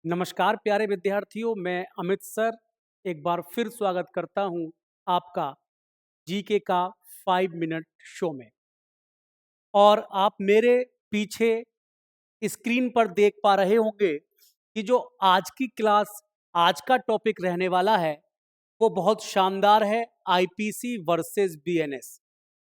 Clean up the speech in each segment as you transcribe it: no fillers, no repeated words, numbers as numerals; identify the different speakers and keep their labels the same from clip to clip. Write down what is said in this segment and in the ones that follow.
Speaker 1: नमस्कार प्यारे विद्यार्थियों, मैं अमित सर एक बार फिर स्वागत करता हूं आपका जीके का 5 मिनट शो में। और आप मेरे पीछे स्क्रीन पर देख पा रहे होंगे कि जो आज की क्लास, आज का टॉपिक रहने वाला है वो बहुत शानदार है। आईपीसी वर्सेस बीएनएस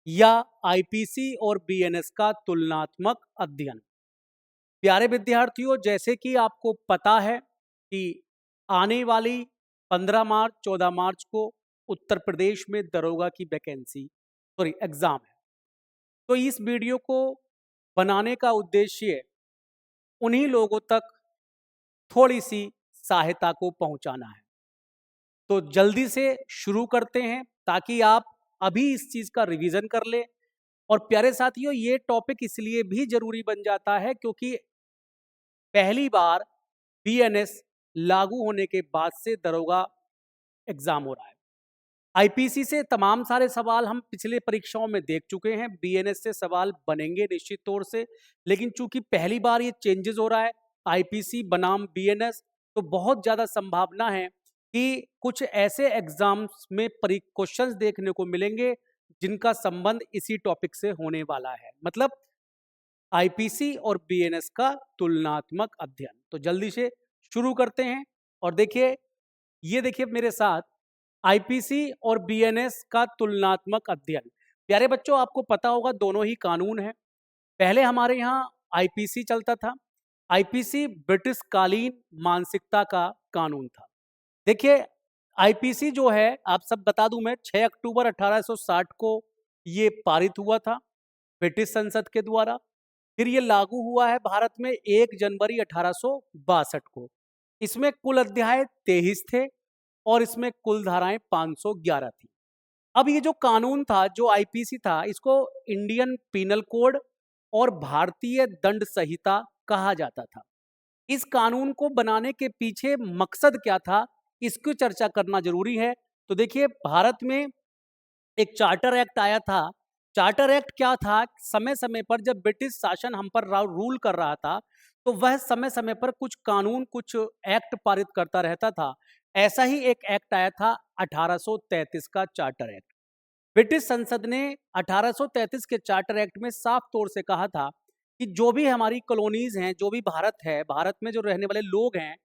Speaker 1: या आईपीसी और बीएनएस का तुलनात्मक अध्ययन। प्यारे विद्यार्थियों, जैसे कि आपको पता है कि आने वाली 15 मार्च 14 मार्च को उत्तर प्रदेश में दरोगा की वैकेंसी एग्जाम है। तो इस वीडियो को बनाने का उद्देश्य उन्हीं लोगों तक थोड़ी सी सहायता को पहुंचाना है। तो जल्दी से शुरू करते हैं ताकि आप अभी इस चीज का रिवीजन कर ले। और प्यारे साथियों, ये टॉपिक इसलिए भी जरूरी बन जाता है क्योंकि पहली बार बीएनएस लागू होने के बाद से दरोगा एग्जाम हो रहा है। आईपीसी से तमाम सारे सवाल हम पिछले परीक्षाओं में देख चुके हैं, बीएनएस से सवाल बनेंगे निश्चित तौर से, लेकिन चूंकि पहली बार ये चेंजेस हो रहा है, आईपीसी बनाम बीएनएस, तो बहुत ज्यादा संभावना है कि कुछ ऐसे एग्जाम्स में क्वेश्चंस देखने को मिलेंगे जिनका संबंध इसी टॉपिक से होने वाला है, मतलब आईपीसी और बीएनएस का तुलनात्मक अध्ययन। तो जल्दी से शुरू करते हैं। और देखिए, ये देखिए मेरे साथ आईपीसी और बीएनएस का तुलनात्मक अध्ययन। प्यारे बच्चों, आपको पता होगा दोनों ही कानून हैं। पहले हमारे यहाँ आईपीसी चलता था। आईपीसी ब्रिटिश कालीन मानसिकता का कानून था। देखिए, आईपीसी जो है, आप सब बता दूं मैं, 6 अक्टूबर 1860 को ये पारित हुआ था ब्रिटिश संसद के द्वारा। फिर ये लागू हुआ है भारत में 1 जनवरी 1862 को। इसमें कुल अध्याय 23 थे और इसमें कुल धाराएं 511 थी। अब ये जो कानून था, जो आईपीसी था, इसको इंडियन पीनल कोड और भारतीय दंड संहिता कहा जाता था। इस कानून को बनाने के पीछे मकसद क्या था, इसकी चर्चा करना जरूरी है। तो देखिए, भारत में एक चार्टर एक्ट आया था। चार्टर एक्ट क्या था, समय समय पर जब ब्रिटिश शासन हम पर रूल कर रहा था, तो वह समय समय पर कुछ कानून, कुछ एक्ट पारित करता रहता था। ऐसा ही एक एक्ट आया था 1833 का चार्टर एक्ट। ब्रिटिश संसद ने 1833 के चार्टर एक्ट में साफ तौर से कहा था कि जो भी हमारी कॉलोनीज हैं, जो भी भारत है, भारत में जो रहने वाले लोग हैं,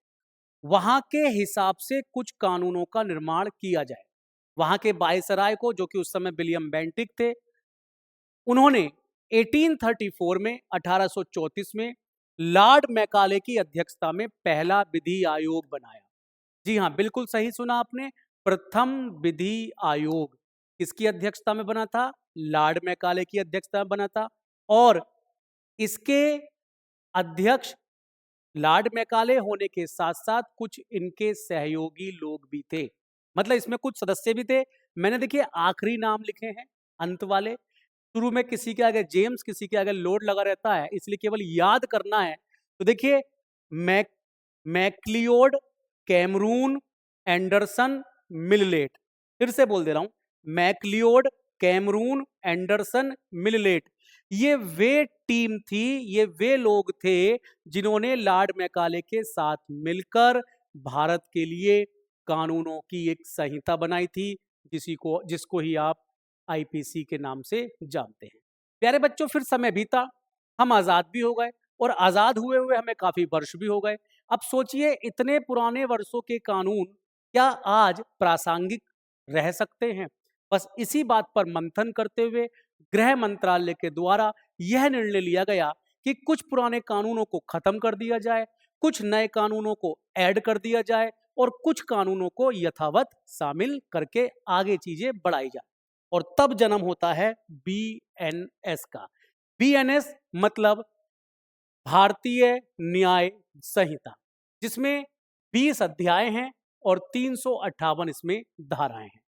Speaker 1: वहां के हिसाब से कुछ कानूनों का निर्माण किया जाए। वहां के वायसराय को, जो कि उस समय विलियम बेंटिक थे, उन्होंने 1834 में 1834 में लॉर्ड मैकाले की अध्यक्षता में पहला विधि आयोग बनाया। जी हाँ, बिल्कुल सही सुना आपने, प्रथम विधि आयोग किसकी अध्यक्षता में बना था? लॉर्ड मैकाले की अध्यक्षता में बना था। और इसके अध्यक्ष लॉर्ड मैकाले होने के साथ साथ कुछ इनके सहयोगी लोग भी थे, मतलब इसमें कुछ सदस्य भी थे। मैंने देखिए आखिरी नाम लिखे हैं, अंत वाले। शुरू में किसी के आगे जेम्स, किसी के आगे लॉर्ड लगा रहता है, इसलिए केवल याद करना है। तो देखिए, मैक मैक्लियोड, कैमरून, एंडरसन, मिललेट। फिर से बोल दे रहा हूं, मैक्लियोड, कैमरून, एंडरसन, मिललेट। ये वे टीम थी, ये वे लोग थे जिन्होंने लॉर्ड मैकाले के साथ मिलकर भारत के लिए कानूनों की एक संहिता बनाई थी, जिसको ही आप आईपीसी के नाम से जानते हैं। प्यारे बच्चों, फिर समय बीता, हम आजाद भी हो गए और आजाद हुए हुए हमें काफी वर्ष भी हो गए। अब सोचिए, इतने पुराने वर्षों के कानून क्या आज प्रासंगिक रह सकते हैं? बस इसी बात पर मंथन करते हुए गृह मंत्रालय के द्वारा यह निर्णय लिया गया कि कुछ पुराने कानूनों को खत्म कर दिया जाए, कुछ नए कानूनों को ऐड कर दिया जाए और कुछ कानूनों को यथावत शामिल करके आगे चीजें बढ़ाई जाए। और तब जन्म होता है बीएनएस का। बीएनएस मतलब भारतीय न्याय संहिता, जिसमें 20 अध्याय हैं और 358 इसमें धाराएं हैं।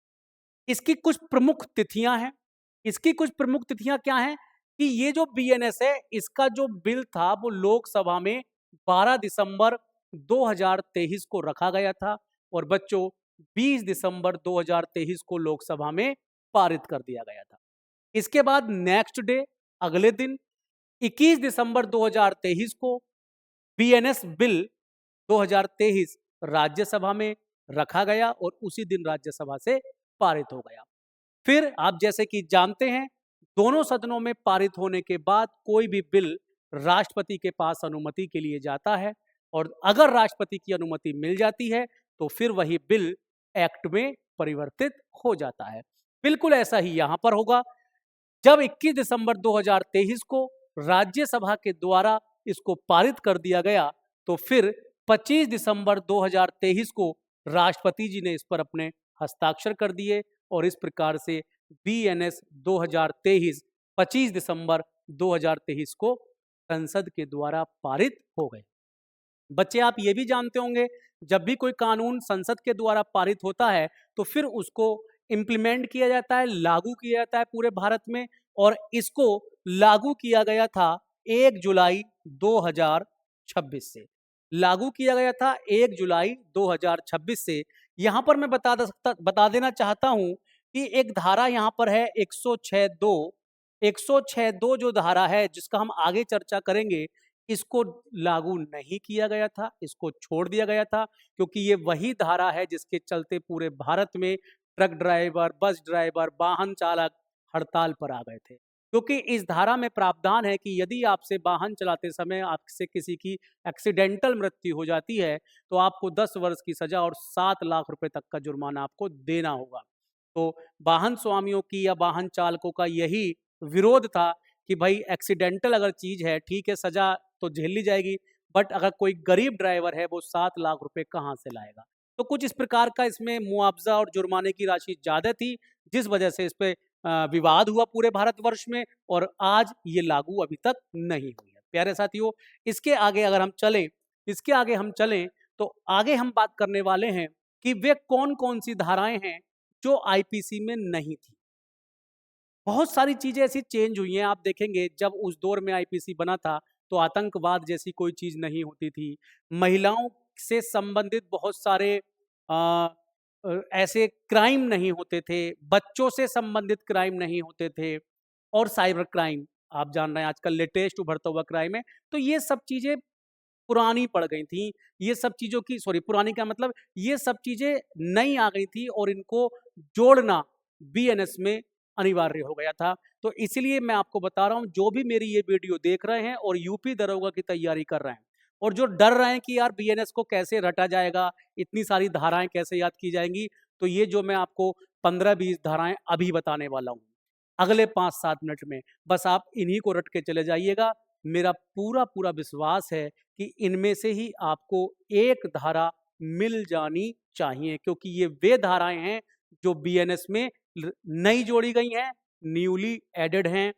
Speaker 1: इसकी कुछ प्रमुख तिथियां हैं। इसकी कुछ प्रमुख तिथियां क्या हैं कि ये जो बीएनएस है, इसका जो बिल था वो लोकसभा में 12 दिसंबर 2023 को रखा गया था और बच्चों 20 दिसंबर 2023 को लोकसभा में पारित कर दिया गया था। इसके बाद नेक्स्ट डे, अगले दिन 21 दिसंबर 2023 को बीएनएस बिल 2023 राज्यसभा में रखा गया और उसी दिन राज्यसभा से पारित हो गया। फिर आप जैसे कि जानते हैं, दोनों सदनों में पारित होने के बाद कोई भी बिल राष्ट्रपति के पास अनुमति के लिए जाता है और अगर राष्ट्रपति की अनुमति मिल जाती है तो फिर वही बिल एक्ट में परिवर्तित हो जाता है। बिल्कुल ऐसा ही यहां पर होगा। जब 21 दिसंबर 2023 को राज्यसभा के द्वारा इसको पारित कर दिया गया तो फिर 25 दिसंबर 2023 को राष्ट्रपति जी ने इस पर अपने हस्ताक्षर कर दिए और इस प्रकार से बीएनएस 2023 25 दिसंबर 2023 को संसद के द्वारा पारित हो गए। बच्चे आप ये भी जानते होंगे, जब भी कोई कानून संसद के द्वारा पारित होता है तो फिर उसको इम्प्लीमेंट किया जाता है, लागू किया जाता है पूरे भारत में। और इसको लागू किया गया था 1 जुलाई 2026 से। लागू किया गया था 1 जुलाई 2026 से। यहां पर मैं बता देना चाहता हूं कि एक धारा यहां पर है 106(2) जो धारा है जिसका हम आगे चर्चा करेंगे, इसको लागू नहीं किया गया था, इसको छोड़ दिया गया था क्योंकि ये वही धारा है जिसके चलते पूरे भारत में ट्रक ड्राइवर, बस ड्राइवर, वाहन चालक हड़ताल पर आ गए थे। क्योंकि इस धारा में प्रावधान है कि यदि आपसे वाहन चलाते समय आपसे किसी की एक्सीडेंटल मृत्यु हो जाती है तो आपको 10 वर्ष की सजा और 7 लाख रुपए तक का जुर्माना आपको देना होगा। तो वाहन स्वामियों की या वाहन चालकों का यही विरोध था कि भाई एक्सीडेंटल अगर चीज है ठीक है, सजा तो झेल ली जाएगी, बट अगर कोई गरीब ड्राइवर है वो 7 लाख रुपए कहाँ से लाएगा। तो कुछ इस प्रकार का इसमें मुआवजा और जुर्माने की राशि ज्यादा थी, जिस वजह से इस पे विवाद हुआ पूरे भारतवर्ष में और आज ये लागू अभी तक नहीं हुई है। प्यारे साथियों, इसके आगे हम चलें तो आगे हम बात करने वाले हैं कि वे कौन कौन सी धाराएं हैं जो आईपीसी में नहीं थी। बहुत सारी चीजें ऐसी चेंज हुई हैं। आप देखेंगे जब उस दौर में आईपीसी बना था तो आतंकवाद जैसी कोई चीज नहीं होती थी। महिलाओं से संबंधित बहुत सारे ऐसे क्राइम नहीं होते थे, बच्चों से संबंधित क्राइम नहीं होते थे और साइबर क्राइम आप जान रहे हैं आजकल लेटेस्ट उभरता हुआ क्राइम है। तो ये सब चीजें पुरानी पड़ गई थी। ये सब चीजों की पुरानी का मतलब ये सब चीजें नई आ गई थी और इनको जोड़ना बीएनएस में अनिवार्य हो गया था। तो इसलिए मैं आपको बता रहा हूं, जो भी मेरी ये वीडियो देख रहे हैं और यूपी दरोगा की तैयारी कर रहे हैं और जो डर रहे हैं कि यार बीएनएस को कैसे रटा जाएगा, इतनी सारी धाराएं कैसे याद की जाएंगी, तो ये जो मैं आपको 15-20 धाराएं अभी बताने वाला हूं अगले 5-7 मिनट में, बस आप इन्हीं को रट के चले जाइएगा। मेरा पूरा पूरा विश्वास है कि इनमें से ही आपको एक धारा मिल जानी चाहिए क्योंकि ये वे धाराएं हैं जो बीएनएस में नई जोड़ी गई हैं, न्यूली एडेड हैं,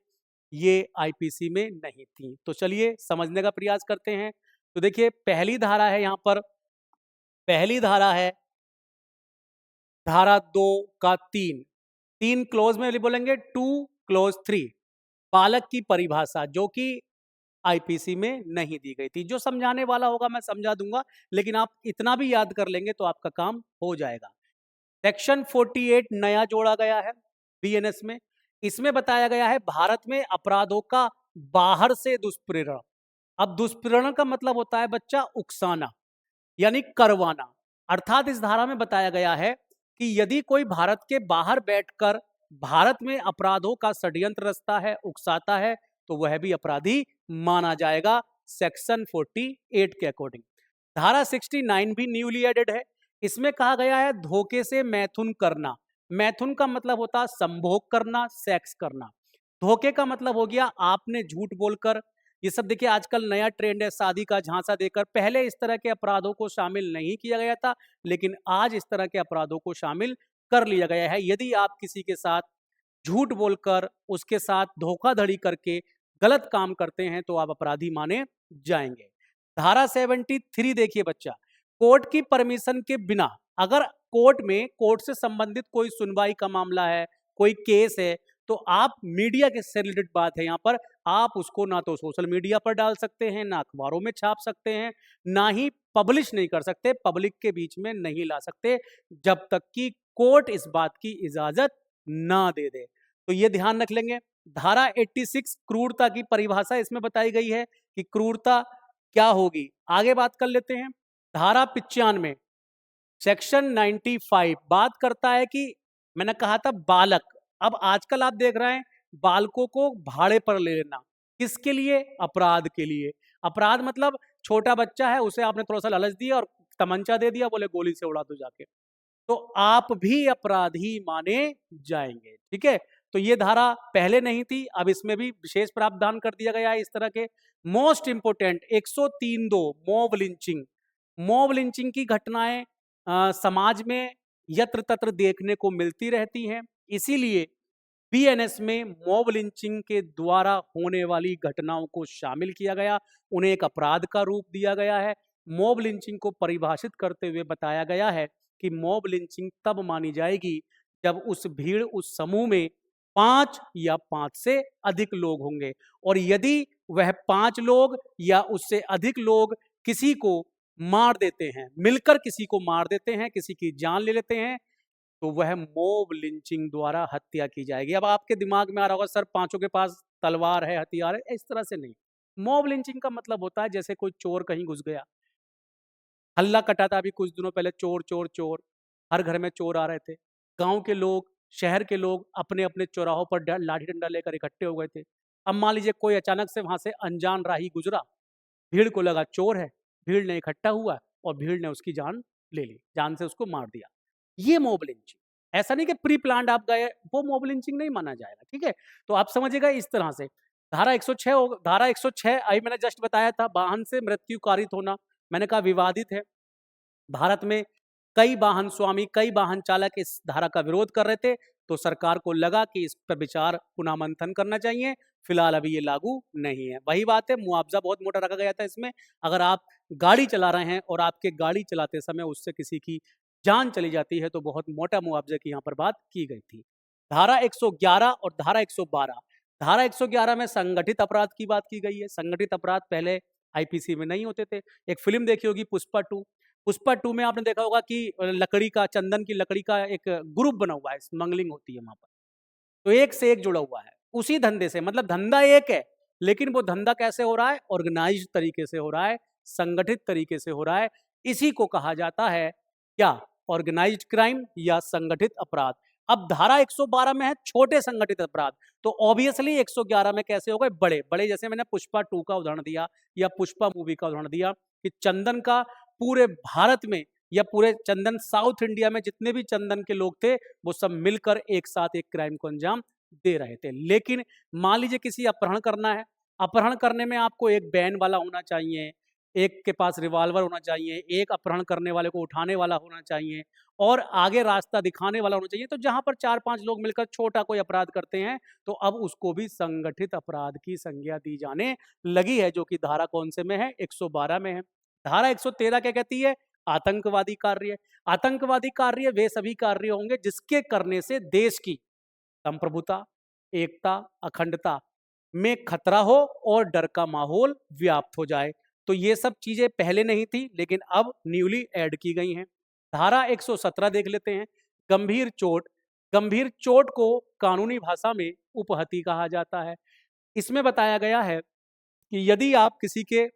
Speaker 1: ये आईपीसी में नहीं थी। तो चलिए समझने का प्रयास करते हैं। तो देखिए पहली धारा है, यहां पर पहली धारा है धारा 2 का 3 क्लोज में बोलेंगे 2 क्लोज 3, बालक की परिभाषा जो कि आईपीसी में नहीं दी गई थी। जो समझाने वाला होगा मैं समझा दूंगा, लेकिन आप इतना भी याद कर लेंगे तो आपका काम हो जाएगा। सेक्शन 48 नया जोड़ा गया है बीएनएस में। इसमें बताया गया है भारत में अपराधों का बाहर से दुष्प्रेरण। अब दुष्प्रेरण का मतलब होता है बच्चा उकसाना यानी करवाना। अर्थात इस धारा में बताया गया है कि यदि कोई भारत के बाहर बैठकर भारत में अपराधों का षड्यंत्र रचता है, उकसाता है, तो वह भी अपराधी माना जाएगा सेक्शन 48 के अकॉर्डिंग। धारा 69 भी न्यूली एडेड है। इसमें कहा गया है धोखे से मैथुन करना। मैथुन का मतलब होता है संभोग करना, सेक्स करना। धोखे का मतलब हो गया आपने झूठ बोलकर, ये सब देखिए आजकल नया ट्रेंड है, शादी का झांसा देकर। पहले इस तरह के अपराधों को शामिल नहीं किया गया था, लेकिन आज इस तरह के अपराधों को शामिल कर लिया गया है। यदि आप किसी के साथ झूठ बोलकर, उसके साथ धोखाधड़ी करके गलत काम करते हैं तो आप अपराधी माने जाएंगे। धारा 73 देखिए बच्चा, कोर्ट की परमिशन के बिना अगर कोर्ट से संबंधित कोई सुनवाई का मामला है, कोई केस है, तो आप मीडिया के से रिलेटेड बात है यहाँ पर, आप उसको ना तो सोशल मीडिया पर डाल सकते हैं, ना अखबारों में छाप सकते हैं, ना ही पब्लिश नहीं कर सकते, पब्लिक के बीच में नहीं ला सकते जब तक कि कोर्ट इस बात की इजाजत ना दे दे। तो ये ध्यान रख लेंगे। धारा 86 क्रूरता की परिभाषा इसमें बताई गई है कि क्रूरता क्या होगी। आगे बात कर लेते हैं। धारा 95 सेक्शन 95 बात करता है कि मैंने कहा था बालक, अब आजकल आप देख रहे हैं बालकों को भाड़े पर ले लेना, किसके लिए? अपराध के लिए। अपराध मतलब छोटा बच्चा है, उसे आपने थोड़ा सा लालच दिया और तमंचा दे दिया, बोले गोली से उड़ा दो जाके, तो आप भी अपराधी माने जाएंगे। ठीक है, तो ये धारा पहले नहीं थी, अब इसमें भी विशेष प्रावधान कर दिया गया है इस तरह के। Most important 103(2) mob lynching. Mob lynching की घटनाएं समाज में यत्र तत्र देखने को मिलती रहती हैं, इसीलिए बीएनएस में मॉब लिंचिंग के द्वारा होने वाली घटनाओं को शामिल किया गया, उन्हें एक अपराध का रूप दिया गया है। मॉब लिंचिंग को परिभाषित करते हुए बताया गया है कि मॉब लिंचिंग तब मानी जाएगी जब उस भीड़, उस समूह में 5 या 5 से अधिक लोग होंगे, और यदि वह 5 लोग या उससे अधिक लोग किसी को मार देते हैं, मिलकर किसी को मार देते हैं, किसी की जान ले लेते हैं, तो वह मॉब लिंचिंग द्वारा हत्या की जाएगी। अब आपके दिमाग में आ रहा होगा सर पांचों के पास तलवार है, हथियार है, इस तरह से नहीं। मॉब लिंचिंग का मतलब होता है जैसे कोई चोर कहीं घुस गया, हल्ला कटा था अभी कुछ दिनों पहले, चोर चोर चोर, हर घर में चोर आ रहे थे, गांव के लोग, शहर के लोग अपने अपने चौराहों पर लाठी डंडा लेकर इकट्ठे हो गए थे। अब मान लीजिए कोई अचानक से वहां से अनजान राही गुजरा, भीड़ को लगा चोर है, भीड़ ने इकट्ठा हुआ और भीड़ ने उसकी जान ले ली, जान से उसको मार दिया, ये मॉब लिंचिंग। ऐसा नहीं कि प्री प्लान्ड आप गए, वो मॉब लिंचिंग नहीं माना जाएगा। ठीक है, तो आप समझिएगा इस तरह से। धारा 106 धारा 106 अभी मैंने जस्ट बताया था, वाहन से मृत्यु कारित होना, मैंने कहा विवादित है। भारत में कई वाहन स्वामी, कई वाहन चालक इस धारा का विरोध कर रहे थे, तो सरकार को लगा कि इस पर विचार पुनः मंथन करना चाहिए। फिलहाल अभी ये लागू नहीं है। वही बात है, मुआवजा बहुत मोटा रखा गया था इसमें। अगर आप गाड़ी चला रहे हैं और आपके गाड़ी चलाते समय उससे किसी की जान चली जाती है, तो बहुत मोटा मुआवजे की यहाँ पर बात की गई थी। धारा 111 और धारा 112। धारा 111 में संगठित अपराध की बात की गई है। संगठित अपराध पहले आईपीसी में नहीं होते थे। एक फिल्म देखी होगी पुष्पा 2, पुष्पा 2 में आपने देखा होगा कि लकड़ी का, चंदन की लकड़ी का एक ग्रुप बना हुआ है, स्मगलिंग होती है वहां पर, तो एक से एक जुड़ा हुआ है उसी धंधे से, मतलब धंधा एक है, लेकिन वो धंधा कैसे हो रहा है? ऑर्गेनाइज्ड तरीके से हो रहा है, संगठित तरीके से हो रहा है। इसी को कहा जाता है क्या? ऑर्गेनाइज्ड क्राइम या संगठित अपराध। अब धारा 112 में है छोटे संगठित अपराध, तो ऑब्वियसली 111 में कैसे हो गए? बड़े बड़े। जैसे मैंने पुष्पा 2 का उदाहरण दिया या पुष्पा मूवी का उदाहरण दिया कि चंदन का पूरे भारत में या पूरे चंदन साउथ इंडिया में जितने भी चंदन के लोग थे, वो सब मिलकर एक साथ एक क्राइम को अंजाम दे रहे थे। लेकिन मान लीजिए किसी अपहरण करना है, अपहरण करने में आपको एक बैन वाला होना चाहिए, एक के पास रिवॉल्वर होना चाहिए, एक अपहरण करने वाले को उठाने वाला होना चाहिए और आगे रास्ता दिखाने वाला होना चाहिए। तो जहां पर 4-5 लोग मिलकर छोटा कोई अपराध करते हैं, तो अब उसको भी संगठित अपराध की संज्ञा दी जाने लगी है, जो कि धारा कौन से में है? 112 में है। धारा 113 क्या कहती है? आतंकवादी कार्य। आतंकवादी कार्य वे सभी कार्य होंगे जिसके करने से देश की संप्रभुता, एकता, अखंडता में खतरा हो और डर का माहौल व्याप्त हो जाए। तो ये सब चीजें पहले नहीं थी, लेकिन अब न्यूली ऐड की गई हैं। धारा 117 देख लेते हैं। गंभीर चोट। गंभीर चोट को कानूनी भाषा में उपहति कहा जाता है। इसमें बताया गया है कि यदि आप किसी के,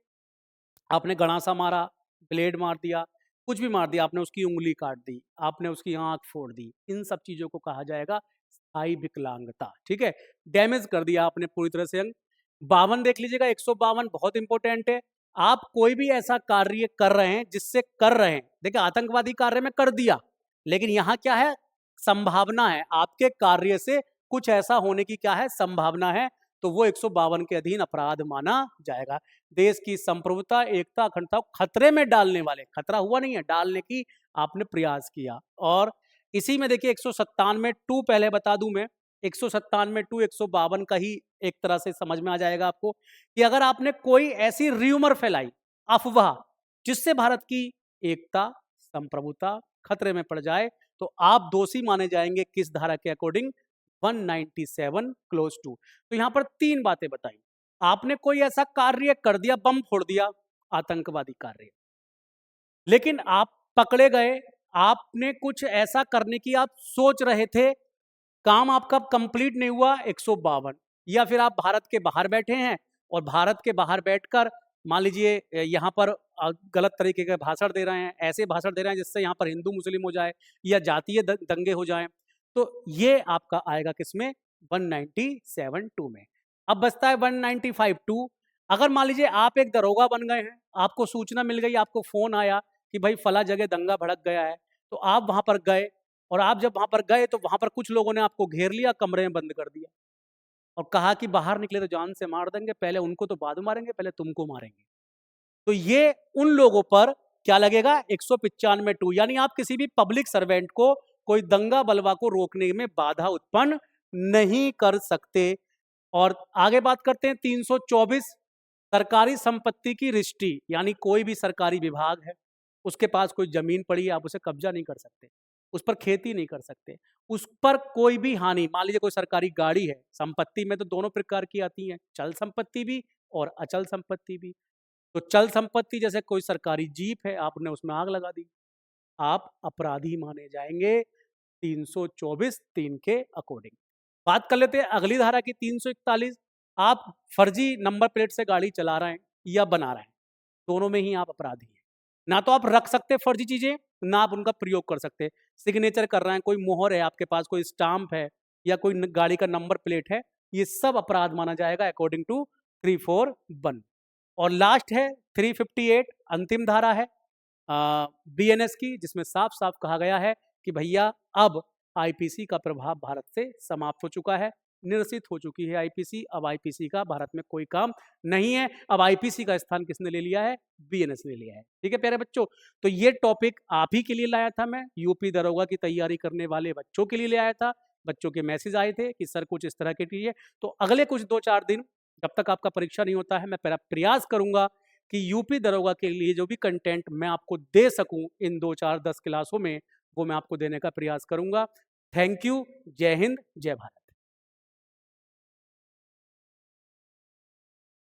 Speaker 1: आपने गणासा मारा, ब्लेड मार दिया, कुछ भी मार दिया, आपने उसकी उंगली काट दी, आपने उसकी आंख फोड़ दी, इन सब चीजों को कहा जाएगा स्थायी विकलांगता। ठीक है, डैमेज कर दिया आपने पूरी तरह से अंग। 52 देख लीजिएगा, 152 बहुत इंपॉर्टेंट है। आप कोई भी ऐसा कार्य कर रहे हैं जिससे कर रहे हैं, देखिए आतंकवादी कार्य में कर दिया, लेकिन यहां क्या है? संभावना है, आपके कार्य से कुछ ऐसा होने की क्या है? संभावना है, तो वो 152 के अधीन अपराध माना जाएगा। देश की संप्रभुता, एकता, अखंडता को खतरे में डालने वाले, खतरा हुआ नहीं है, डालने की आपने प्रयास किया। और इसी में देखिए 197 2 पहले बता दूं मैं, 197 2 152 का ही एक तरह से समझ में आ जाएगा आपको कि अगर आपने कोई ऐसी र्यूमर फैलाई, अफवाह, जिससे भारत की एकता, संप्रभुता खतरे में पड़ जाए, तो आप दोषी माने जाएंगे किस धारा के अकॉर्डिंग? 197 close to. तो यहां पर 3 बातें बताई। आपने कोई ऐसा कार्य कर दिया, बम फोड़ दिया, आतंकवादी कार्य, लेकिन आप पकड़े गए, आपने कुछ ऐसा करने की आप सोच रहे थे, काम आपका कंप्लीट नहीं हुआ, 152। या फिर आप भारत के बाहर बैठे हैं और भारत के बाहर बैठकर मान लीजिए यहां पर गलत तरीके के भाषण दे रहे हैं, ऐसे भाषण दे रहे हैं जिससे यहाँ पर हिंदू मुस्लिम हो जाए या जातीय दंगे हो जाएं, तो ये आपका आएगा किसमें? 197(2) में। अब बचता है 195(2). अगर मान लीजिए आप एक दरोगा बन गए हैं, आपको सूचना मिल गई, आपको फोन आया कि भाई फला जगह दंगा भड़क गया है, तो आप वहां पर गए, और आप जब वहां पर गए तो वहां पर कुछ लोगों ने आपको घेर लिया, कमरे में बंद कर दिया और कहा कि बाहर निकले तो जान से मार देंगे, पहले उनको तो बाद में मारेंगे, पहले तुमको मारेंगे। तो ये उन लोगों पर क्या लगेगा? 195(2). यानी आप किसी भी पब्लिक सर्वेंट को कोई दंगा बलवा को रोकने में बाधा उत्पन्न नहीं कर सकते। और आगे बात करते हैं 324, सरकारी संपत्ति की रजिस्ट्री। यानी कोई भी सरकारी विभाग है, उसके पास कोई जमीन पड़ी है, आप उसे कब्जा नहीं कर सकते, उस पर खेती नहीं कर सकते, उस पर कोई भी हानि, मान लीजिए कोई सरकारी गाड़ी है, संपत्ति में तो दोनों प्रकार की आती हैं, चल संपत्ति भी और अचल संपत्ति भी। तो चल संपत्ति जैसे कोई सरकारी जीप है, आपने उसमें आग लगा दी, आप अपराधी माने जाएंगे 324(3) के अकॉर्डिंग। बात कर लेते हैं अगली धारा की 341। आप फर्जी नंबर प्लेट से गाड़ी चला रहे हैं या बना रहे हैं, दोनों में ही आप अपराधी हैं। ना तो आप रख सकते फर्जी चीजें, ना आप उनका प्रयोग कर सकते। सिग्नेचर कर रहे हैं, कोई मोहर है आपके पास, कोई स्टाम्प है या कोई गाड़ी का नंबर प्लेट है, ये सब अपराध माना जाएगा अकॉर्डिंग टू 341। और लास्ट है 358, अंतिम धारा है बीएनएस की, जिसमें साफ साफ कहा गया है कि भैया अब आईपीसी का प्रभाव भारत से समाप्त हो चुका है, निरसित हो चुकी है आईपीसी। अब आईपीसी का भारत में कोई काम नहीं है। अब आईपीसी का स्थान किसने ले लिया है? बीएनएस ने लिया है। ठीक है प्यारे बच्चों, तो ये टॉपिक आप ही के लिए लाया था मैं, यूपी दरोगा की तैयारी करने वाले बच्चों के लिए ले आया था। बच्चों के मैसेज आए थे कि सर कुछ इस तरह के कीजिए। तो अगले कुछ 2-4 दिन, जब तक आपका परीक्षा नहीं होता है, मैं प्रयास करूंगा कि यूपी दरोगा के लिए जो भी कंटेंट मैं आपको दे सकूं इन 2-4-10 क्लासों में, वो मैं आपको देने का प्रयास करूंगा। Thank you. जय हिंद, जय भारत।